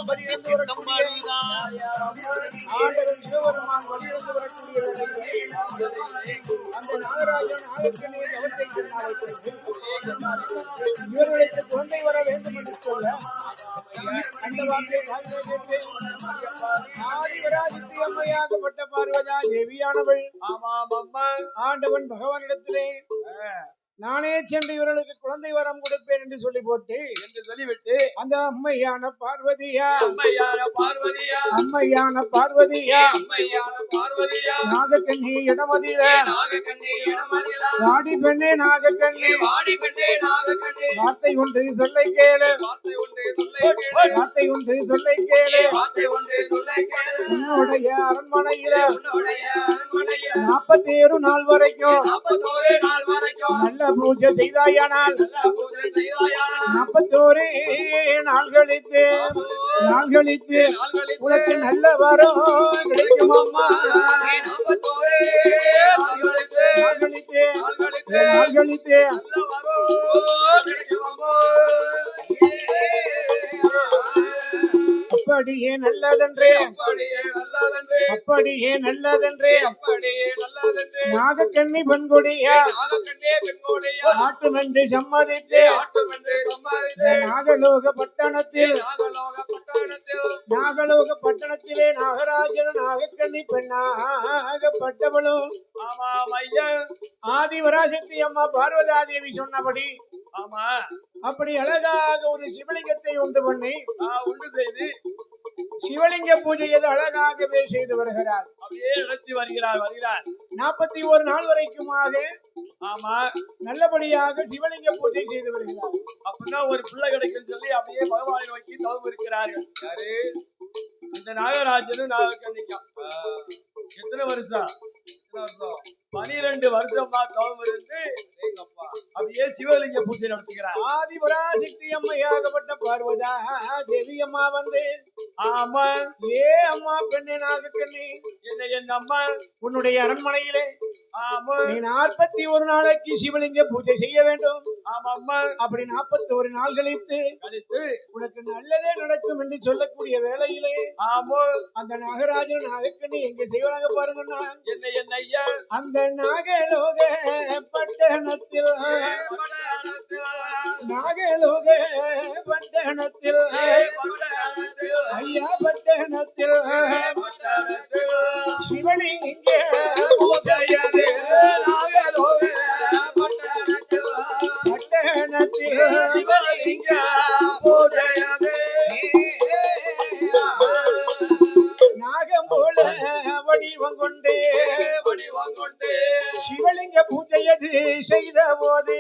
வழியிலிருந்து வரக்கூடிய ஆண்டவன் சிவபெருமான் வழியிலிருந்து வரக்கூடிய அந்த நாகராஜன் நாகக்கண்ணியை அவற்றை இவர்களுக்கு குழந்தை வர வேண்டும் என்று சொல்ல அந்த வார்த்தை ஆதிவராஜித்தி அம்மையாகப்பட்ட பார்வதா தேவியானவள் ஆண்டவன் பகவானிடத்திலே நானே சென்று இவர்களுக்கு குழந்தை வரம் கொடுப்பேன் என்று சொல்லி போட்டு என்று சொல்லிவிட்டு அந்த அம்மையான பார்வதியா நாகக்கண்ணி இடமதில வாடி பெண்ணே நாகக்கண்ணி வார்த்தை ஒன்று சொல்லை கேளு உன்னுடைய அரண்மனையில 47 நாள் வரைக்கும் நல்ல பூஜை செய்தாயானால் 41 நாள் கழித்து உனக்கு நல்ல வரம் கிடைக்கும் அம்மா. 41 நாள் கழித்து அப்படியே நல்லதென்றே நாகக்கண்ணி பெண்கொடியா ஆட்டுமென்று சம்மதித்து நாகலோக பட்டணத்திலே நாகராஜன் நாகக்கண்ணி பெண்ணாகப்பட்டவளும் ஆதிவராசக்தி அம்மா பார்வதாதேவி சொன்னபடி அப்படி அழகாக ஒரு சிவலிங்கத்தை உண்டு செய்து சிவலிங்க பூஜை அழகாகவே செய்து வருகிறார். அப்படியே நடத்தி வருகிறார் 41 நாள் வரைக்குமாக நல்லபடியாக சிவலிங்க பூஜை செய்து வருகிறார். அப்படின்னா ஒரு பிள்ளை கிடைக்கும் சொல்லி அப்படியே பகவானை நோக்கி தவம் இருக்கிறார்கள். யாரு? இந்த நாகராஜனும் நாகக்கண்ணிக்கும் எத்தனை வருஷம் 12 வருஷமா தவம் இருந்து அப்படியே சிவலிங்க பூஜை நடத்துகிறார். ஆதிபராசக்தி அம்மையாகப்பட்ட பார்வதா தேவி அம்மா வந்து அம்மா அம்மா பெண்ணே நாகக்கண்ணி என் அம்மா உன்னுடைய அரண்மனையிலே 41 நாளைக்கு சிவலிங்க பூஜை செய்ய வேண்டும். அப்படி 41 நாள் கழித்து உனக்கு நல்லதே நடக்கும் என்று சொல்லக்கூடிய வேளையிலே அந்த நாகராஜன் நாகக்கண்ணி எங்க செய்வனாக பாருங்கன்னா என்ன ஐயா அந்த நாகலோக பட்டணத்தில் ஐயா பட்டணத்தில் சிவலிங்க பூஜையது நாகலோக பட்டணத்தில் சிவலிங்க பூஜையது நாகம் போல வடிவம் கொண்டு சிவலிங்க பூஜையது செய்த போது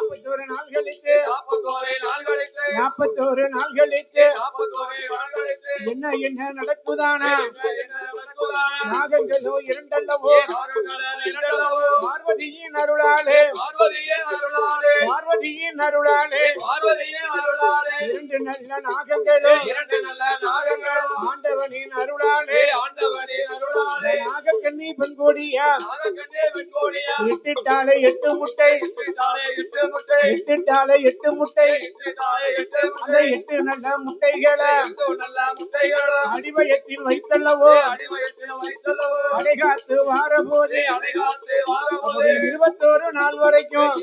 41 நாள் கழித்து என்ன நடக்குதானா நாகங்களோ இரண்டல்லவோ பார்வதியின் அருளாலே 2 நல்ல நாகங்களோ ஆண்டவனின் அருளாலே நாகக்கண்ணி பெண்கோடியா இட்டிட்டாலே 8 முட்டை அந்த 8 நல்ல முட்டைகளை அடிவயத்தில் வைத்தல்லவோ அடைகாத்து வாரபோது 21 நாள் வரைக்கும்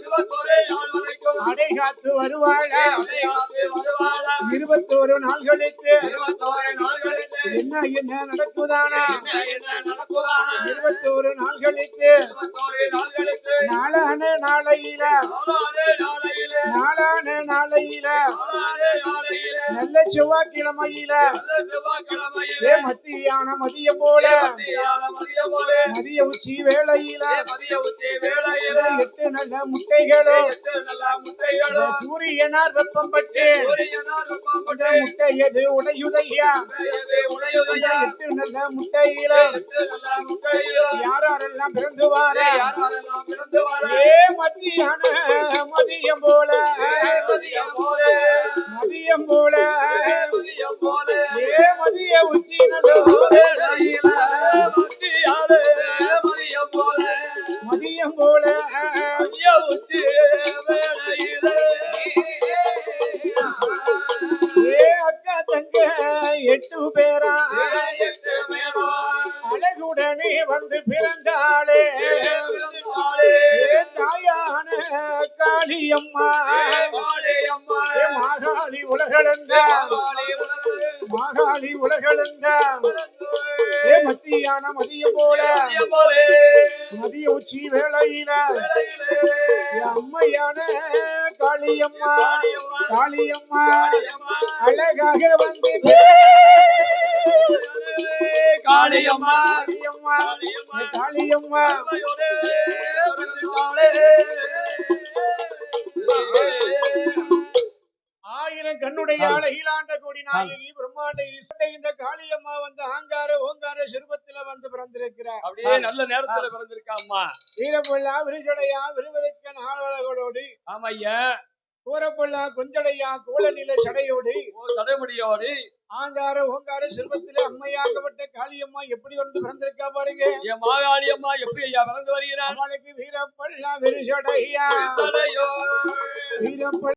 அடைகாத்து வருவாளா 21 நாள் கழித்து என்ன நடக்குதானா 21 நாள் கழித்து நாளான நாளையில நல்ல செவ்வாய்க்கிழமையில மதியம் போல மதிய உச்சி வேளையில 8 நல்ல முட்டைகளும் சூரியனார் வெப்பம் பட்டு முட்டை எது உடையுதையா 8 நல்ல முட்டையில யாரெல்லாம் பிறந்து வார மதியம் போல மதிய உச்சி மதியம் போல உச்சி மாகாளி உலகளந்த மாகாளி உலகளந்த மத்தியான மதியம் போல மதிய உச்சி வேளையில அம்மையான காளியம்மா காளியம்மா அழகாக வந்து காளியம்மா காளியம்மா காளியம்மா ஆயிரம் கண்ணுடைய அழகிலாண்ட கோடி நாயகி பிரம்மாண்ட இந்த காளியம்மா வந்து ஆங்கார ஓங்கார சிறுபத்துல வந்து பிறந்திருக்கிறார். அப்படியே நல்ல நேரத்துல பிறந்திருக்கா அம்மா. வீரப்பொல்லா விரிசடையா விறுவிறுக்க நாளழகோடு ஆமையா கூரப்பொல்லா கொஞ்சடையா கோலநில சடையோடு சடைமுடியோடு ஆங்கார ஓங்கார சிறுபத்திலே அம்மையாகப்பட்ட காளியம்மா எப்படி வந்து பிறந்திருக்கா பாருங்க. என் மாகாளி அம்மா எப்படி ஐயா பிறந்து வருகிறார்? அவளுக்கு வீரப்பொல்லா விரிசடையா வீரப்பொல்லா